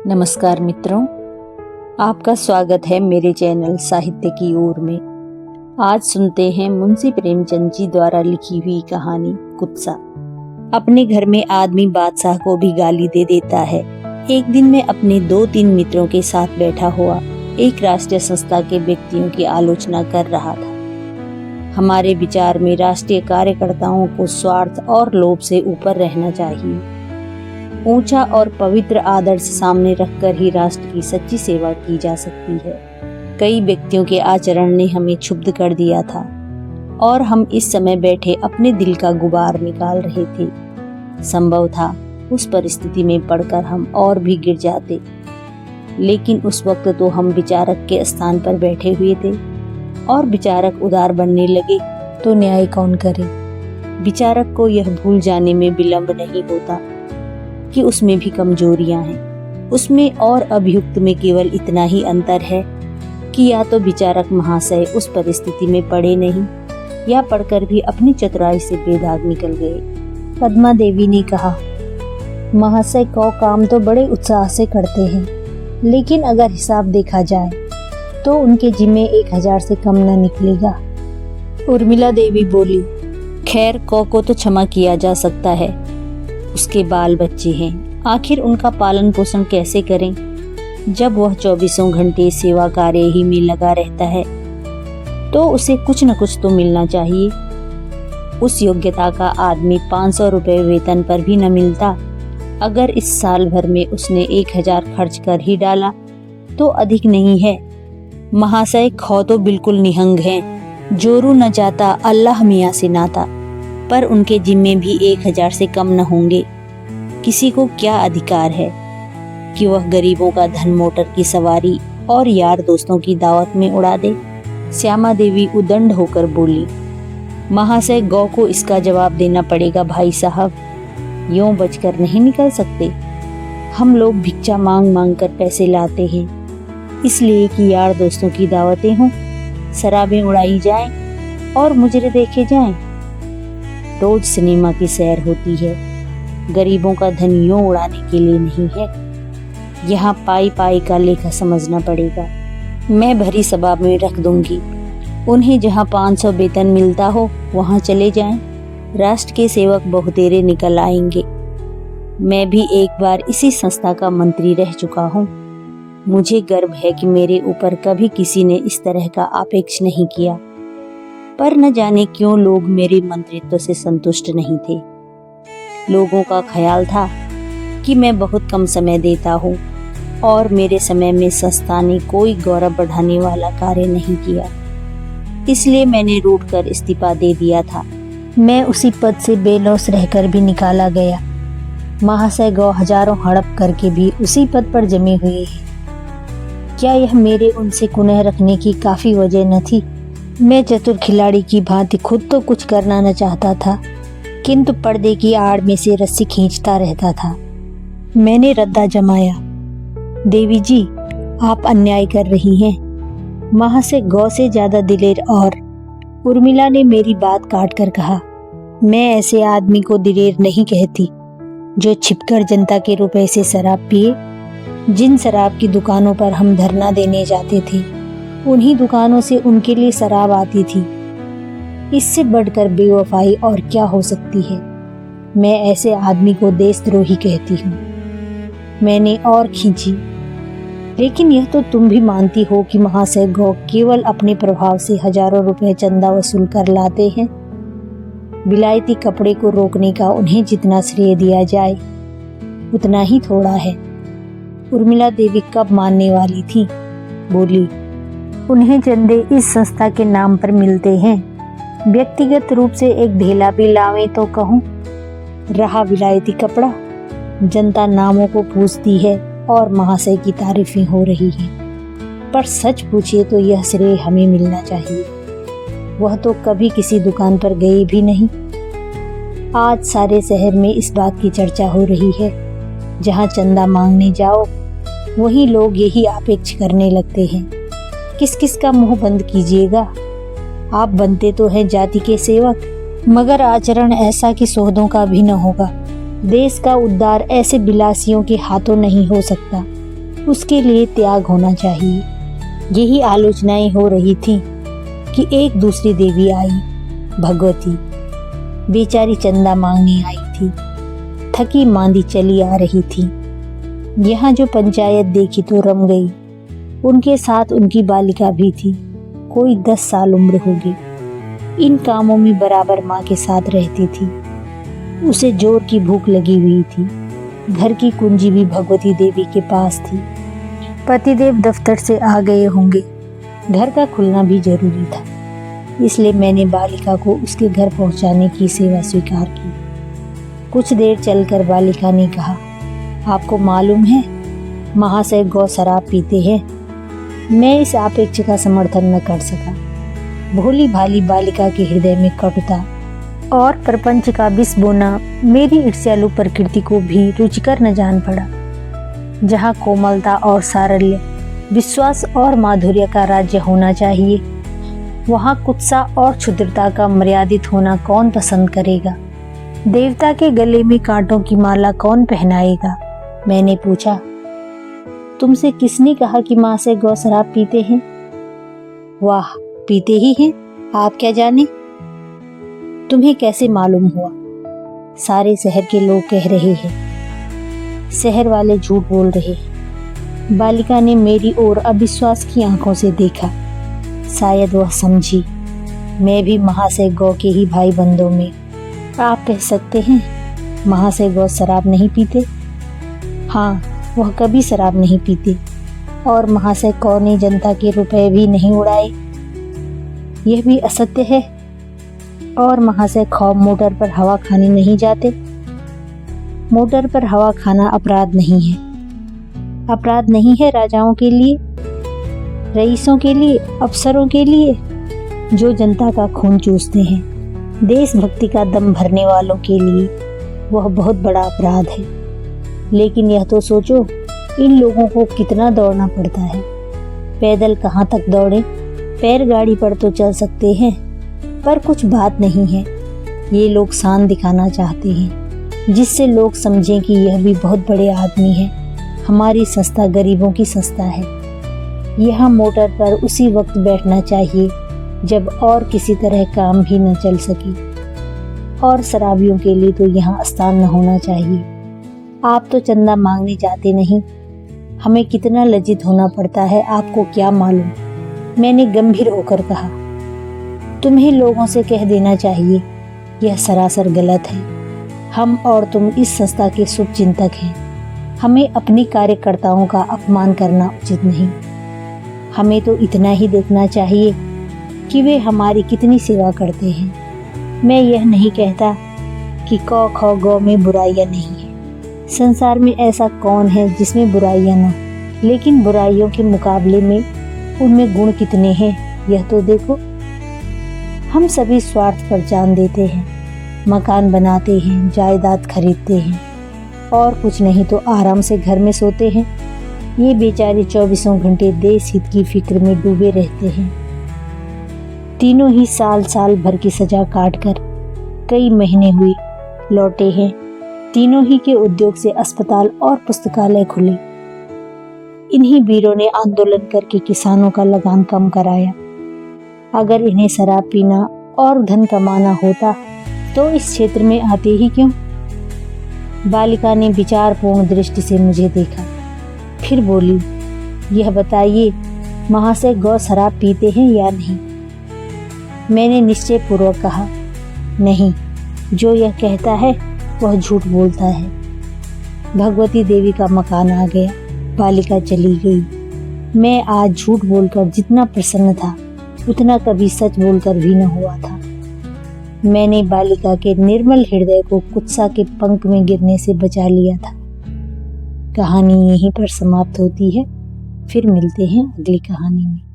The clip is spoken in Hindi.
नमस्कार मित्रों, आपका स्वागत है मेरे चैनल साहित्य की ओर में। आज सुनते हैं मुंशी प्रेमचंद जी द्वारा लिखी हुई कहानी कुत्सा। अपने घर में आदमी बादशाह को भी गाली दे देता है। एक दिन मैं अपने 2-3 मित्रों के साथ बैठा हुआ एक राष्ट्रीय संस्था के व्यक्तियों की आलोचना कर रहा था। हमारे विचार में राष्ट्रीय कार्यकर्ताओं को स्वार्थ और लोभ से ऊपर रहना चाहिए। ऊंचा और पवित्र आदर्श सामने रखकर ही राष्ट्र की सच्ची सेवा की जा सकती है। कई व्यक्तियों के आचरण ने हमें क्षुब्ध कर दिया था और हम इस समय बैठे अपने दिल का गुबार निकाल रहे थे। संभव था उस परिस्थिति में पड़कर हम और भी गिर जाते, लेकिन उस वक्त तो हम विचारक के स्थान पर बैठे हुए थे और विचारक उदार बनने लगे तो न्याय कौन करे। विचारक को यह भूल जाने में विलंब नहीं होता कि उसमें भी कमजोरियां हैं। उसमें और अभियुक्त में केवल इतना ही अंतर है कि या तो विचारक महाशय उस परिस्थिति में पड़े नहीं या पढ़कर भी अपनी चतुराई से बेदाग निकल गए। पद्मा देवी ने कहा, महाशय को काम तो बड़े उत्साह से करते हैं, लेकिन अगर हिसाब देखा जाए तो उनके जिम्मे 1000 से कम न निकलेगा। उर्मिला देवी बोली, खैर को तो क्षमा किया जा सकता है, उसके बाल बच्चे हैं, आखिर उनका पालन पोषण कैसे करें जब वह 24 घंटे सेवा कार्य ही में लगा रहता है। तो उसे कुछ न कुछ तो मिलना चाहिए। उस योग्यता का आदमी 500 रुपए वेतन पर भी न मिलता। अगर इस साल भर में उसने 1000 खर्च कर ही डाला तो अधिक नहीं है। महाशय खौ तो बिल्कुल निहंग हैं, जोरू न जाता अल्लाह मियाँ से नाता, पर उनके जिम्मे भी 1000 से कम न होंगे। किसी को क्या अधिकार है कि वह गरीबों का धन मोटर की सवारी और यार दोस्तों की दावत में उड़ा दे। श्यामा देवी उदंड होकर बोली, महाशय गौ को इसका जवाब देना पड़ेगा भाई साहब, यूं बचकर नहीं निकल सकते। हम लोग भिक्षा मांग मांग कर पैसे लाते हैं, इसलिए कि यार दोस्तों की दावतें हों, शराबें उड़ाई जाएं और मुजरे देखे जाएं। रोज सिनेमा की सैर होती है, गरीबों का धन यूं उड़ाने के लिए नहीं है। यहाँ पाई पाई का लेखा समझना पड़ेगा। मैं भरी सभा में रख दूंगी, उन्हें जहाँ 500 वेतन मिलता हो वहाँ चले जाएं। राष्ट्र के सेवक बहुतेरे निकल आएंगे। मैं भी एक बार इसी संस्था का मंत्री रह चुका हूँ। मुझे गर्व है कि मेरे ऊपर कभी किसी ने इस तरह का आपेक्ष नहीं किया, पर न जाने क्यों लोग मेरे मंत्रित्व से संतुष्ट नहीं थे। लोगों का ख्याल था कि मैं बहुत कम समय देता हूँ और मेरे समय में संस्था ने कोई गौरव बढ़ाने वाला कार्य नहीं किया, इसलिए मैंने रूठ कर इस्तीफा दे दिया था। मैं उसी पद से बेलौस रहकर भी निकाला गया। महाशय गौ हजारों हड़प करके भी उसी पद पर जमे हुए हैं। क्या यह मेरे उनसे कुनेह रखने की काफी वजह न थी? मैं चतुर खिलाड़ी की भांति खुद तो कुछ करना न चाहता था, किंतु पर्दे की आड़ में से रस्सी खींचता रहता था। मैंने रद्दा जमाया, देवी जी आप अन्याय कर रही हैं। महाशय गौ से ज्यादा दिलेर और उर्मिला ने मेरी बात काट कर कहा, मैं ऐसे आदमी को दिलेर नहीं कहती जो छिपकर जनता के रुपए से शराब पिए। जिन शराब की दुकानों पर हम धरना देने जाते थे, उन्हीं दुकानों से उनके लिए शराब आती थी। इससे बढ़कर बेवफाई और क्या हो सकती है। मैं ऐसे आदमी को देशद्रोही कहती हूँ। मैंने और खींची, लेकिन यह तो तुम भी मानती हो कि महाशय गौ केवल अपने प्रभाव से हजारों रुपए चंदा वसूल कर लाते हैं। विलायती कपड़े को रोकने का उन्हें जितना श्रेय दिया जाए उतना ही थोड़ा है। उर्मिला देवी कब मानने वाली थी, बोली, उन्हें चंदे इस संस्था के नाम पर मिलते हैं, व्यक्तिगत रूप से एक ढेला भी लावे तो कहूँ। रहा विलायती कपड़ा, जनता नामों को पूछती है और महाशय की तारीफें हो रही है, पर सच पूछिए तो यह श्रेय हमें मिलना चाहिए। वह तो कभी किसी दुकान पर गए भी नहीं। आज सारे शहर में इस बात की चर्चा हो रही है, जहाँ चंदा मांगने जाओ वहीं लोग यही आपेक्ष करने लगते हैं। किस किस का मुंह बंद कीजिएगा। आप बनते तो हैं जाति के सेवक, मगर आचरण ऐसा कि सोहदों का भी न होगा। देश का उद्धार ऐसे बिलासियों के हाथों नहीं हो सकता। उसके लिए त्याग होना चाहिए। यही आलोचनाएं हो रही थीं कि एक दूसरी देवी आई, भगवती। बेचारी चंदा मांगने आई थी, थकी मांदी चली आ रही थी। यहाँ जो पंचायत देखी तो रम गई। उनके साथ उनकी बालिका भी थी, कोई 10 साल उम्र होगी। इन कामों में बराबर माँ के साथ रहती थी। उसे जोर की भूख लगी हुई थी। घर की कुंजी भी भगवती देवी के पास थी। पतिदेव दफ्तर से आ गए होंगे, घर का खुलना भी जरूरी था, इसलिए मैंने बालिका को उसके घर पहुंचाने की सेवा स्वीकार की। कुछ देर चलकर बालिका ने कहा, आपको मालूम है महाशय गौ शराब पीते हैं। मैं इस आपेक्ष का समर्थन न कर सका। भोली भाली बालिका के हृदय में कटुता और प्रपंच का विष बोना मेरी ईर्ष्यालु प्रकृति को भी रुचिकर न जान पड़ा। जहाँ कोमलता और सारल्य, विश्वास और माधुर्य का राज्य होना चाहिए, वहाँ कुत्सा और क्षुद्रता का मर्यादित होना कौन पसंद करेगा? देवता के गले में कांटों की माला कौन पहनाएगा? मैंने पूछा, तुमसे किसने कहा कि माँ से गौ शराब पीते हैं? वाह, पीते ही हैं, आप क्या जाने? तुम्हें कैसे मालूम हुआ? सारे शहर के लोग कह रहे हैं। शहर वाले झूठ बोल रहे हैं। बालिका ने मेरी ओर अविश्वास की आंखों से देखा। शायद वह समझी मैं भी महाशय गौ के ही भाई बंधों में। आप कह सकते हैं महाशय गौ शराब नहीं पीते? हाँ, वह कभी शराब नहीं पीते और महाशय गौ ने जनता के रुपए भी नहीं उड़ाए। यह भी असत्य है। और महाशय खौफ मोटर पर हवा खाने नहीं जाते। मोटर पर हवा खाना अपराध नहीं है। अपराध नहीं है राजाओं के लिए, रईसों के लिए, अफसरों के लिए जो जनता का खून चूसते हैं। देशभक्ति का दम भरने वालों के लिए वह बहुत बड़ा अपराध है। लेकिन यह तो सोचो, इन लोगों को कितना दौड़ना पड़ता है। पैदल कहाँ तक दौड़े? पैर गाड़ी पर तो चल सकते हैं, पर कुछ बात नहीं है। ये लोग शान दिखाना चाहते हैं, जिससे लोग समझें कि यह भी बहुत बड़े आदमी है। हमारी संस्था गरीबों की संस्था है। यहाँ मोटर पर उसी वक्त बैठना चाहिए जब और किसी तरह काम भी न चल सके। और शराबियों के लिए तो यहाँ स्थान न होना चाहिए। आप तो चंदा मांगने जाते नहीं। हमें कितना लज्जित होना पड़ता है, आपको क्या मालूम? मैंने गंभीर होकर कहा, तुम्हें लोगों से कह देना चाहिए यह सरासर गलत है। हम और तुम इस संस्था के शुभ चिंतक हैं। हमें अपनी कार्यकर्ताओं का अपमान करना उचित नहीं। हमें तो इतना ही देखना चाहिए कि वे हमारी कितनी सेवा करते हैं। मैं यह नहीं कहता कि कौ खौ गौ में बुराइयां नहीं है। संसार में ऐसा कौन है जिसमें बुराइयां ना, लेकिन बुराइयों के मुकाबले में उनमें गुण कितने हैं यह तो देखो। हम सभी स्वार्थ पर जान देते हैं, मकान बनाते हैं, जायदाद खरीदते हैं और कुछ नहीं तो आराम से घर में सोते हैं। ये बेचारे 24 घंटे देश हित की फिक्र में डूबे रहते हैं। तीनों ही साल भर की सजा काटकर कई महीने हुए लौटे हैं। तीनों ही के उद्योग से अस्पताल और पुस्तकालय खुले। इन्हीं वीरों ने आंदोलन करके किसानों का लगान कम कराया। अगर इन्हें शराब पीना और धन कमाना होता तो इस क्षेत्र में आते ही क्यों? बालिका ने विचारपूर्ण दृष्टि से मुझे देखा, फिर बोली, यह बताइए महाशय गौ शराब पीते हैं या नहीं? मैंने निश्चय पूर्वक कहा, नहीं, जो यह कहता है वह झूठ बोलता है। भगवती देवी का मकान आ गया। बालिका चली गई। मैं आज झूठ बोलकर जितना प्रसन्न था उतना कभी सच बोलकर भी न हुआ था। मैंने बालिका के निर्मल हृदय को कुत्सा के पंख में गिरने से बचा लिया था। कहानी यहीं पर समाप्त होती है। फिर मिलते हैं अगली कहानी में।